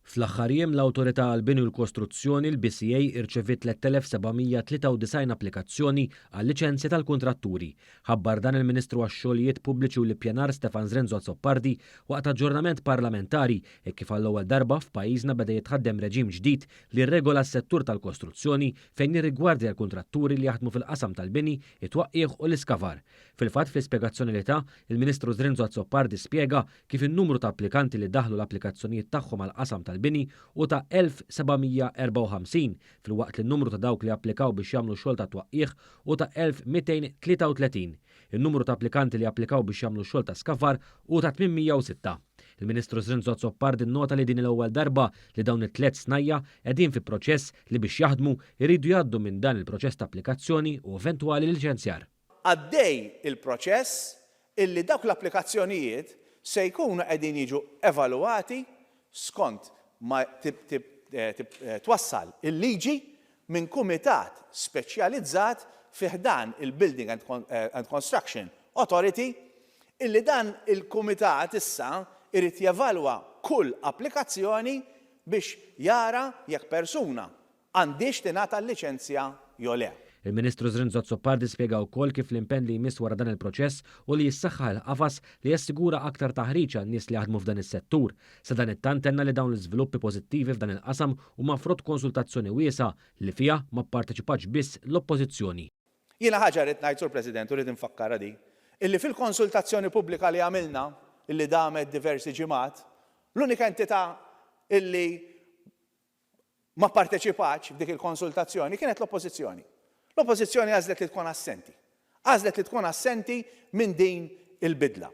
Fl-aħħar jiem l-Awtorità għall-Bini u l-Kostruzzjoni l-BCA irċevit 3793 applikazzjoni għal liċenzja tal-kuntratturi. Ħabbar dan il-Ministru għax-Xogħlijiet Pubbliċi u l-Ippjanar Stefan Zrenzo Azzoppardi waqt aġġornament parlamentari kif għall-ewwel darba f'pajjiżna beda jitħaddem reġim ġdid li rregola s-settur tal-kostruzzjoni fejn jirrigwardja l-kuntratturi li jaħdmu fil-qasam tal-bini, it-twaqqieħ u l-iskavar. Fil-fatt fl-ispjegazzjoni li ta' il-Ministru Zrenzo Azzoppardi spjega kif in-numru ta' applikanti li daħlu l-applikazzjonijiet tagħhom għall-qasam tal-bini u ta' 1754 fil-waqt li n-numru ta' dawk li applikaw biex jagħmlu xogħol ta' twaqqieħ u ta' 1233. In-numru ta' applikanti li applikaw biex jagħmlu xogħol ta' skafar u ta' 806. Il-Ministru Zrenzo Azzoppardi nnota li din l-ewwel darba li dawn it-tliet snajja qegħdin fi proċess li biex jaħdmu jridu jgħaddu minn dan il-proċess ta' applikazzjoni u eventwali liċenzjar. Għaddej il-proċess illi dawk l-applikazzjonijiet se jkunu qegħdin jiġu evalwati skont ma twassal il-liġi minn kumitat speċjalizzat fih dan il-Building and Construction Authority illi dan il-kumitat issa irid jevalwa kull applikazzjoni biex jara jekk persuna għandix tingħata l-liċenzja jew le. Il-Ministru Zrenzo Azzoppardi spjega wkoll kif l-impenn li jmiss wara dan il-proċess u li jissaħħa l-qafas li jassigura aktar taħriġ għan-nies li jaħdmu f'dan is-settur. Sa dan it-tant tenna li dawn l-iżviluppi pożittivi f'dan il-qasam huma frott konsultazzjoni wiesa li fiha ma pparteċipax biss l-Oppożizzjoni. Jiena ħaġa rrid ngħid sur President u rrid infakkar di illi fil-konsultazzjoni pubblika li għamilna illi damet diversi ġimgħat, l-unika entità illi ma pparteċipax f'dik il-konsultazzjoni kienet l-Oppożizzjoni. L-Oppożizzjoni għażlet li tkun assenti. Għażlet li tkun assenti minn din il-bidla.